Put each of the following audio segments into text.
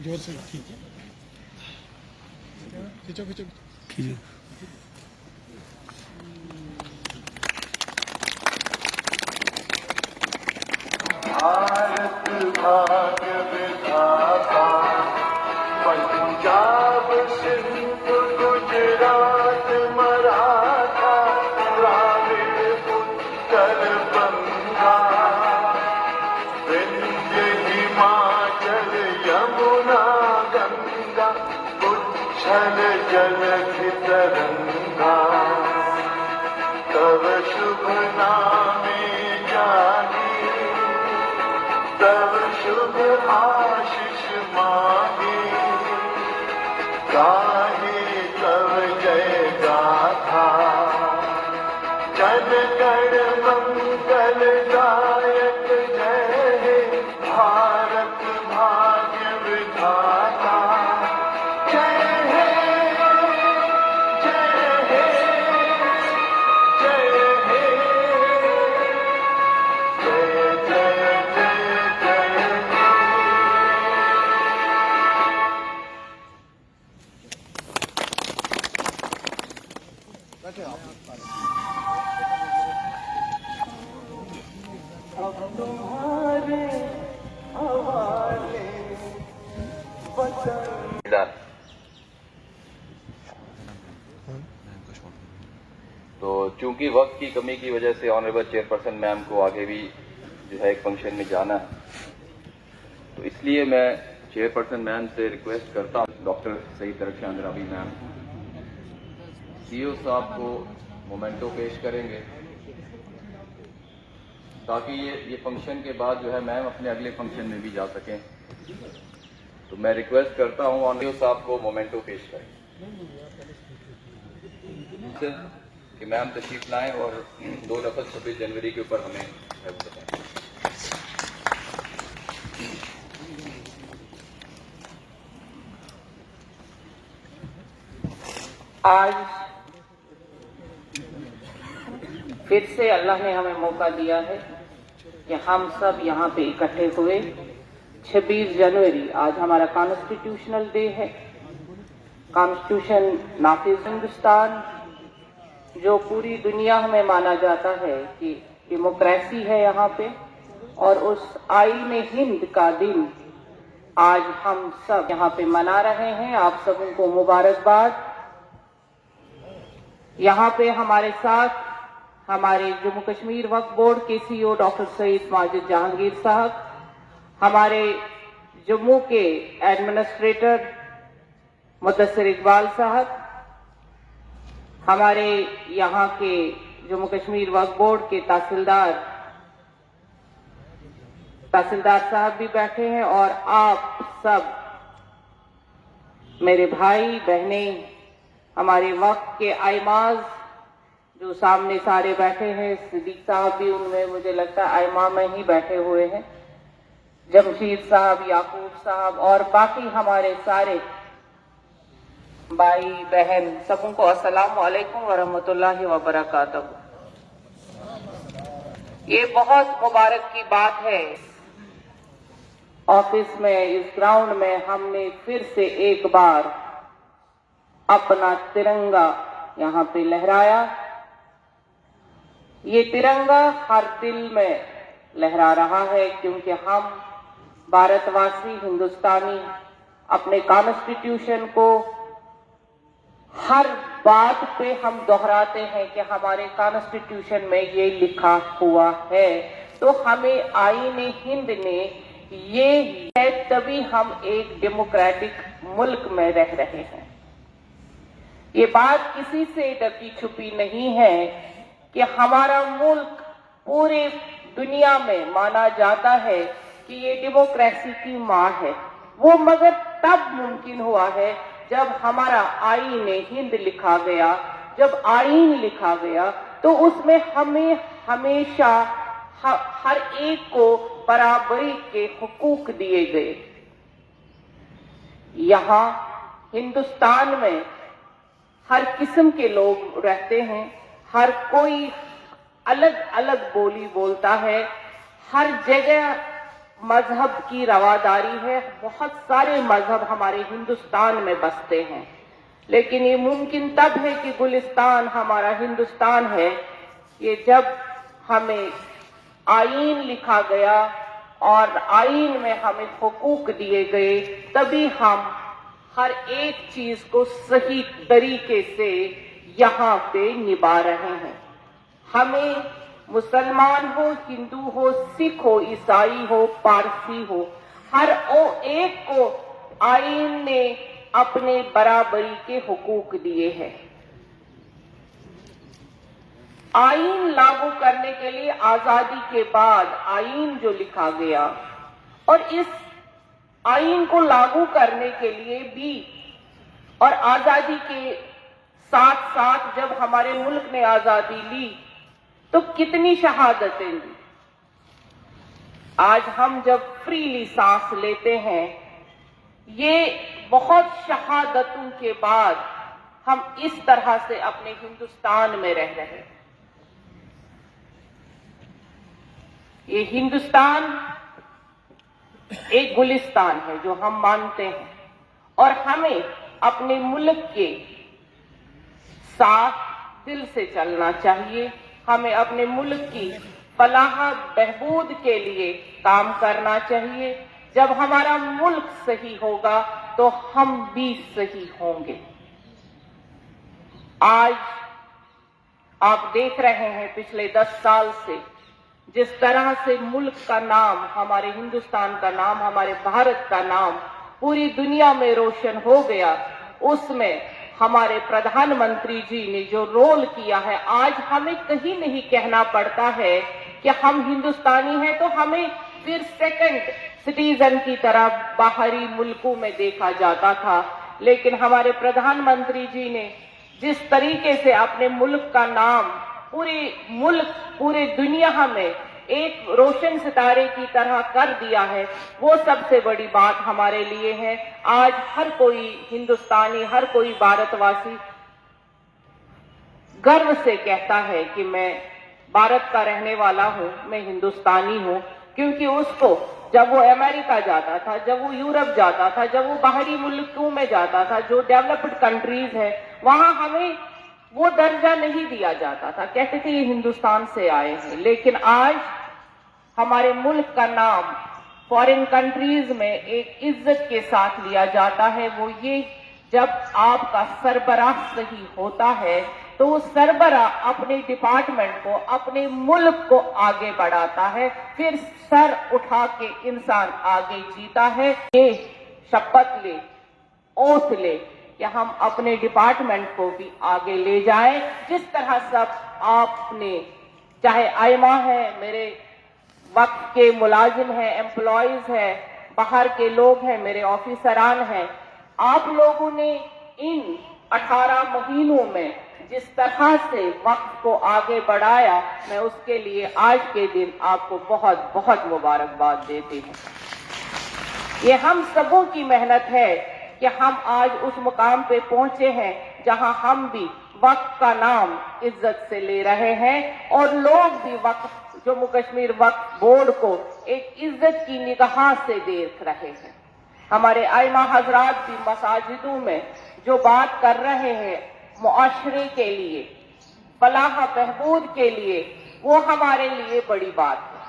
जोर से ठीक है, खींचो खींचो खींचो। भारत भाग्य विधाता, पंजाब सिंध गुजरात मराठा, द्राविड़ उत्तर बंगा, विंध्य हिमाचल यमुना गंगा, उच्छल जलधि तरंगा, तव शुभ नामे जानी, तव शुभ आशीष मांगे, गाहे तव जय गाथा, जन गण मंगल दायक जय हे भारत भाग्य विधाता, जय हे जय हे जय हे, जय जय जय जय हे। अब तुम्हारे हवाले वतन। तो चूंकि वक्त की कमी की वजह से ऑनरेबल चेयरपर्सन मैम को आगे भी जो है एक फंक्शन में जाना है, तो इसलिए मैं चेयरपर्सन मैम से रिक्वेस्ट करता हूँ doctor Saeed Tarakshan Andrabi ma'am CEO साहब को मोमेंटो पेश करेंगे, ताकि ये फंक्शन के बाद जो है मैम अपने अगले फंक्शन में भी जा सकें। तो मैं रिक्वेस्ट करता हूँ सीईओ साहब को मोमेंटो पेश करें कि मैम तशरीफ लाएं और 2 लफ्ज़ 26 जनवरी के ऊपर हमें बताएं। आज फिर से अल्लाह ने हमें मौका दिया है कि हम सब यहाँ पे इकट्ठे हुए। 26 जनवरी आज हमारा कॉन्स्टिट्यूशनल डे है। कॉन्स्टिट्यूशन नाफिज हिंदुस्तान, जो पूरी दुनिया में माना जाता है कि डेमोक्रेसी है यहाँ पे, और उस आईन हिंद का दिन आज हम सब यहाँ पे मना रहे हैं। आप सबों को मुबारकबाद। यहाँ पे हमारे साथ हमारे जम्मू कश्मीर वक्फ बोर्ड के सीईओ डॉक्टर सईद माजिद जहांगीर साहब, हमारे जम्मू के एडमिनिस्ट्रेटर मुदस्सिर इकबाल साहब, हमारे यहाँ के जम्मू कश्मीर वक्फ बोर्ड के तहसीलदार साहब भी बैठे हैं, और आप सब मेरे भाई बहनें, हमारे वक्त के आइमाज जो सामने सारे बैठे हैं, सिद्दीक साहब भी उनमें मुझे लगता है आइमा में ही बैठे हुए हैं, जमशीद साहब, याकूब साहब और बाकी हमारे सारे भाई बहन, सबको अस्सलाम वालेकुम वरहमतुल्लाहि वबरकातुहू। ये बहुत मुबारक की बात है। ऑफिस में, इस ग्राउंड में हमने फिर से एक बार अपना तिरंगा यहाँ पे लहराया। ये तिरंगा हर दिल में लहरा रहा है, क्योंकि हम भारतवासी हिंदुस्तानी अपने कॉन्स्टिट्यूशन को हर बात पे हम दोहराते हैं कि हमारे कॉन्स्टिट्यूशन में ये लिखा हुआ है, तो हमें आईन हिंद ने ये है, तभी हम एक डेमोक्रेटिक मुल्क में रह रहे हैं। ये बात किसी से ढकी छुपी नहीं है कि हमारा मुल्क पूरे दुनिया में माना जाता है कि ये डेमोक्रेसी की माँ है। वो मगर तब मुमकिन हुआ है जब हमारा आईन हिंद लिखा गया। जब आईन लिखा गया तो उसमें हमें हमेशा हर एक को बराबरी के हुकूक दिए गए। यहाँ हिंदुस्तान में हर किस्म के लोग रहते हैं, हर कोई अलग अलग बोली बोलता है, हर जगह मजहब की रवादारी है। बहुत सारे मजहब हमारे हिंदुस्तान में बसते हैं, लेकिन ये मुमकिन तब है कि गुलिस्तान हमारा हिंदुस्तान है, ये जब हमें आईन लिखा गया और आईन में हमें हुकूक दिए गए, तभी हम हर एक चीज को सही तरीके से यहाँ पे निभा रहे हैं। हमें मुसलमान हो, हिंदू हो, सिख हो, ईसाई हो, पारसी हो, हर एक को आईन ने अपने बराबरी के हुकूक दिए हैं। आईन लागू करने के लिए आजादी के बाद आईन जो लिखा गया, और इस आईन को लागू करने के लिए भी और आजादी के साथ साथ जब हमारे मुल्क ने आजादी ली तो कितनी शहादतें दी। आज हम जब फ्रीली सांस लेते हैं, ये बहुत शहादतों के बाद हम इस तरह से अपने हिंदुस्तान में रह रहे हैं। ये हिंदुस्तान एक गुलिस्तान है जो हम मानते हैं, और हमें अपने मुल्क के साथ दिल से चलना चाहिए। हमें अपने मुल्क की फलाह बहबूद के लिए काम करना चाहिए। जब हमारा मुल्क सही होगा तो हम भी सही होंगे। आज आप देख रहे हैं पिछले 10 साल से जिस तरह से मुल्क का नाम, हमारे हिंदुस्तान का नाम, हमारे भारत का नाम पूरी दुनिया में रोशन हो गया, उसमें हमारे प्रधानमंत्री जी ने जो रोल किया है, आज हमें कहीं नहीं कहना पड़ता है कि हम हिंदुस्तानी हैं तो हमें फिर सेकंड सिटीजन की तरह बाहरी मुल्कों में देखा जाता था। लेकिन हमारे प्रधानमंत्री जी ने जिस तरीके से अपने मुल्क का नाम पूरे दुनिया में एक रोशन सितारे की तरह कर दिया है, वो सबसे बड़ी बात हमारे लिए है। आज हर कोई हिंदुस्तानी, हर कोई भारतवासी गर्व से कहता है कि मैं भारत का रहने वाला हूं, मैं हिंदुस्तानी हूं, क्योंकि उसको जब वो अमेरिका जाता था, जब वो यूरोप जाता था, जब वो बाहरी मुल्कों में जाता था, जो डेवलप्ड कंट्रीज है, वहां हमें वो दर्जा नहीं दिया जाता था, कहते थे ये हिंदुस्तान से आए हैं। लेकिन आज हमारे मुल्क का नाम फॉरेन कंट्रीज में एक इज्जत के साथ लिया जाता है। वो ये, जब आपका सरबराह सही होता है तो वो सरबराह अपने डिपार्टमेंट को, अपने मुल्क को आगे बढ़ाता है, फिर सर उठा के इंसान आगे जीता है। ये शपथ ले, ओथ ले कि हम अपने डिपार्टमेंट को भी आगे ले जाएं, जिस तरह सब आपने, चाहे आइमा है, मेरे वक्त के मुलाजिम हैं, एम्प्लॉयज हैं, बाहर के लोग हैं, मेरे ऑफिसरान हैं, आप लोगों ने इन 18 महीनों में जिस तरह से वक्त को आगे बढ़ाया, मैं उसके लिए आज के दिन आपको बहुत बहुत मुबारकबाद देती हूँ। ये हम सबों की मेहनत है कि हम आज उस मुकाम पे पहुंचे हैं जहां हम भी वक्त का नाम इज्जत से ले रहे हैं, और लोग भी वक्त, जम्मू कश्मीर वक्फ बोर्ड को एक इज्जत की निगाह से देख रहे हैं। हमारे आइमा हजरात भी मसाजिदों में जो बात कर रहे हैं मुआशरे के लिए, फलाह बहबूद के लिए, वो हमारे लिए बड़ी बात है।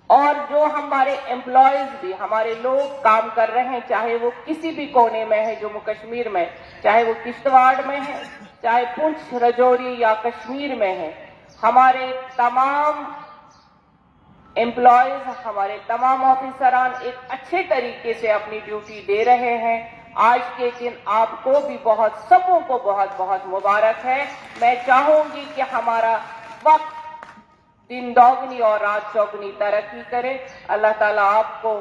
और जो हमारे एम्प्लॉयज भी, हमारे लोग काम कर रहे हैं, चाहे वो किसी भी कोने में है जम्मू कश्मीर में, चाहे वो किश्तवाड़ में है, चाहे पुंछ, राजौरी या कश्मीर में है, हमारे तमाम एम्प्लॉयज, हमारे तमाम ऑफिसरान एक अच्छे तरीके से अपनी ड्यूटी दे रहे हैं। आज के दिन आपको भी बहुत, सबों को बहुत बहुत मुबारक है। मैं चाहूंगी कि हमारा वक्त दिन दोगुनी और रात चौगुनी तरक्की करे। अल्लाह ताला आपको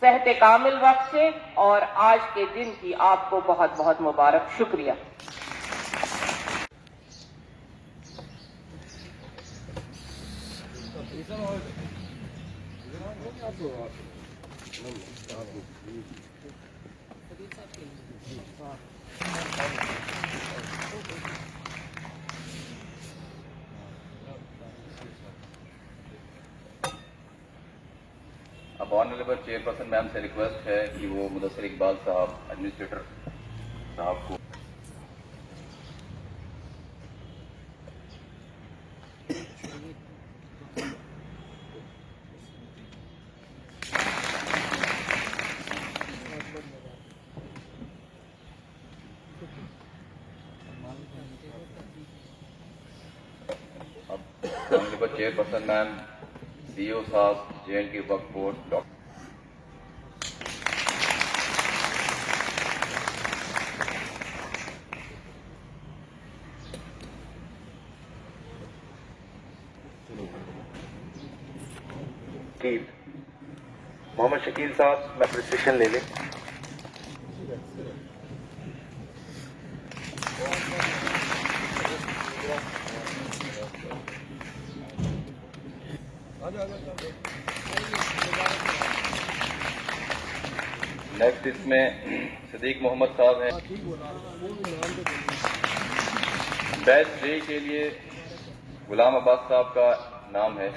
صحت کامل بخشے اور آج کے دن کی آپ کو بہت بہت مبارک. شکریہ. اب آنریبل چیئرپرسن میم سے ریکویسٹ ہے کہ وہ مدثر اقبال صاحب ایڈمنسٹریٹر صاحب کو آنریبل چیئرپرسن میم سی او صاحب JNK وقف بورڈ ڈاکٹر محمد شکیل صاحب میں پریسکرپشن لے لیں. نیکسٹ اس میں صدیق محمد صاحب ہیں. بیسٹ ڈے کے لیے غلام عباس صاحب کا نام ہے.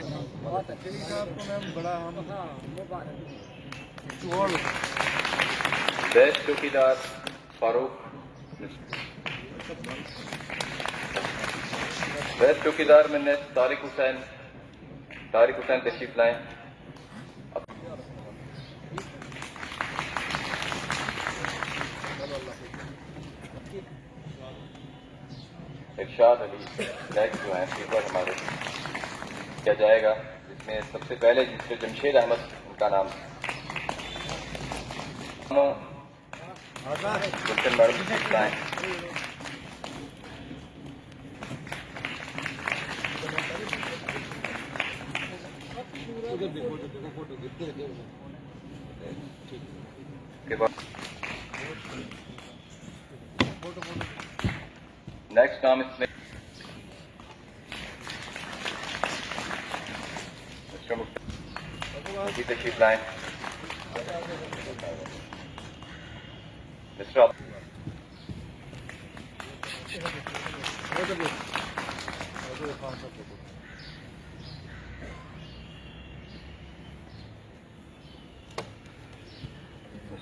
بیسٹ چوکیدار فاروق. بیسٹ چوکیدار میں نے طارق حسین تشریف لائیں. ارشاد علی نیکسٹ جو ہیں سیپر ہمارے کیا جائے گا، جس میں سب سے پہلے جس پہ جمشید احمد ان کا نام گلشن میڈم تشریف لائیں. نیکسٹ نام اس میں مفتی تشریف لائیں. مسٹر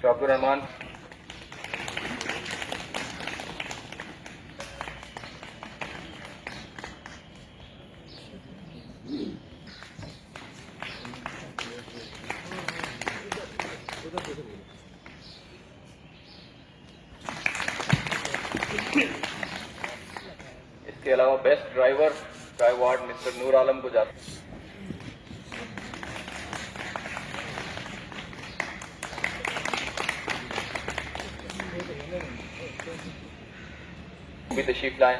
عبد الرحمان. اس کے علاوہ بیسٹ ڈرائیور کا ایوارڈ مسٹر نور عالم کو جاتا ہے. بھی تشریف لائیں.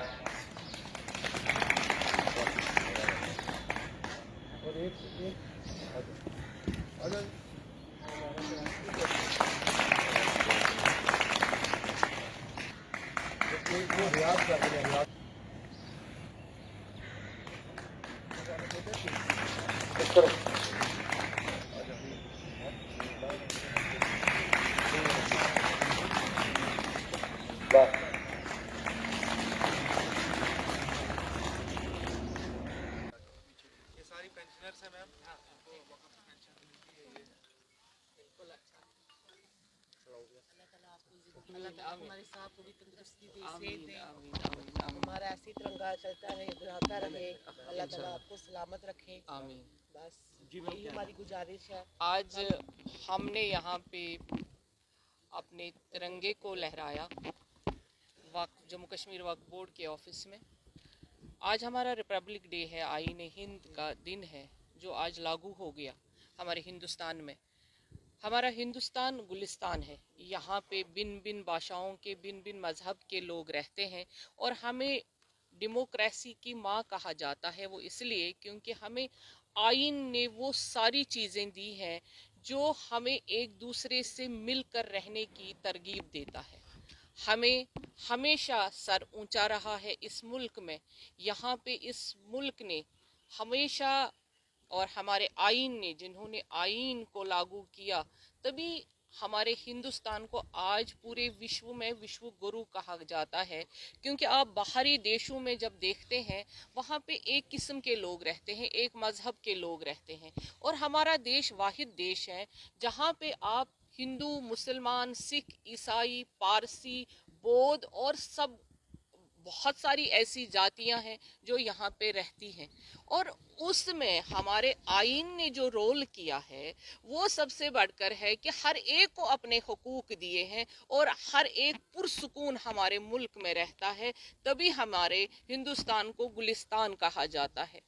ہمارے ساتھ بھی تندرستی دے، صحت دے، ہمارا ایسی ترنگا چلتا رہے، گراتا رہے، اللہ تعالیٰ آپ کو سلامت رکھے. آمین. بس یہی ہماری گزارش ہے. آج ہم نے یہاں پہ اپنے ترنگے کو لہرایا جموں کشمیر وقف بورڈ کے آفس میں. آج ہمارا ریپبلک ڈے ہے، آئین ہند کا دن ہے جو آج لاگو ہو گیا ہمارے ہندوستان میں. ہمارا ہندوستان گلستان ہے، یہاں پہ بن بن بادشاہوں کے بن بن مذہب کے لوگ رہتے ہیں، اور ہمیں ڈیموکریسی کی ماں کہا جاتا ہے. وہ اس لیے کیونکہ ہمیں آئین نے وہ ساری چیزیں دی ہیں जो हमें एक दूसरे से मिलकर रहने की तरगीब देता है। हमें हमेशा सर ऊंचा रहा है इस मुल्क में। यहाँ पे इस मुल्क ने हमेशा, और हमारे आइन ने, जिन्होंने आइन को लागू किया, तभी हमारे हिंदुस्तान को आज पूरे विश्व में विश्व गुरु कहा जाता है। क्योंकि आप बाहरी देशों में जब देखते हैं, वहाँ पे एक किस्म के लोग रहते हैं, एक मज़हब के लोग रहते हैं, और हमारा देश वाहिद देश है जहाँ पे आप हिंदू, मुसलमान, सिख, ईसाई, पारसी, बौद्ध और सब बहुत सारी ऐसी जातियां हैं जो यहाँ पे रहती हैं। और उसमें हमारे आइन ने जो रोल किया है वो सबसे बढ़कर है कि हर एक को अपने हुकूक दिए हैं और हर एक पुरसुकून हमारे मुल्क में रहता है। तभी हमारे हिंदुस्तान को गुलिस्तान कहा जाता है।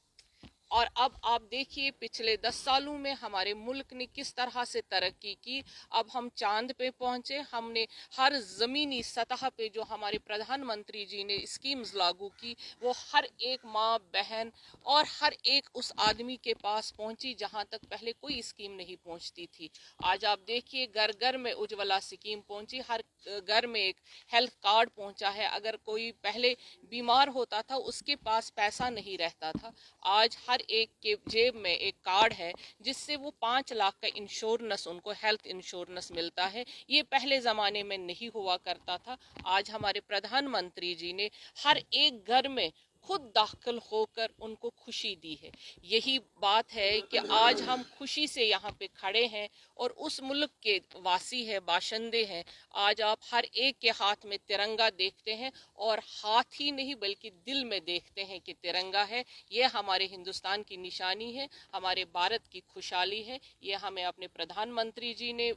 और अब आप देखिए पिछले 10 सालों में हमारे मुल्क ने किस तरह से तरक्की की। अब हम चांद पे पहुंचे। हमने हर ज़मीनी सतह पे जो हमारे प्रधानमंत्री जी ने स्कीम्स लागू की, वो हर एक माँ, बहन और हर एक उस आदमी के पास पहुंची जहां तक पहले कोई स्कीम नहीं पहुंचती थी। आज आप देखिए घर घर में उज्ज्वला स्कीम पहुंची, हर घर में एक हेल्थ कार्ड पहुंचा है। अगर कोई पहले बीमार होता था उसके पास पैसा नहीं रहता था, आज हर एक के जेब में एक कार्ड है जिससे वो 5 लाख का इंश्योरेंस, उनको हेल्थ इंश्योरेंस मिलता है। ये पहले ज़माने में नहीं हुआ करता था। आज हमारे प्रधानमंत्री जी ने हर एक घर में खुद दाखिल होकर उनको खुशी दी है। यही बात है कि आज हम खुशी से यहाँ पे खड़े हैं और उस मुल्क के वासी हैं, बाशिंदे हैं। आज आप हर एक के हाथ में तिरंगा देखते हैं, और हाथ ही नहीं बल्कि दिल में देखते हैं कि तिरंगा है। ये हमारे हिंदुस्तान की निशानी है, हमारे भारत की खुशहाली है। ये हमें अपने प्रधानमंत्री जी ने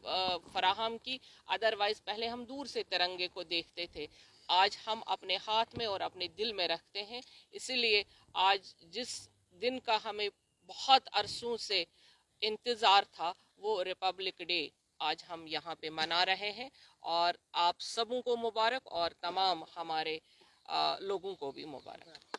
फराहम की। अदरवाइज़ पहले हम दूर से तिरंगे को देखते थे, आज हम अपने हाथ में और अपने दिल में रखते हैं। इसलिए आज जिस दिन का हमें बहुत अरसों से इंतज़ार था, वो रिपब्लिक डे आज हम यहाँ पे मना रहे हैं। और आप सबों को मुबारक, और तमाम हमारे लोगों को भी मुबारक।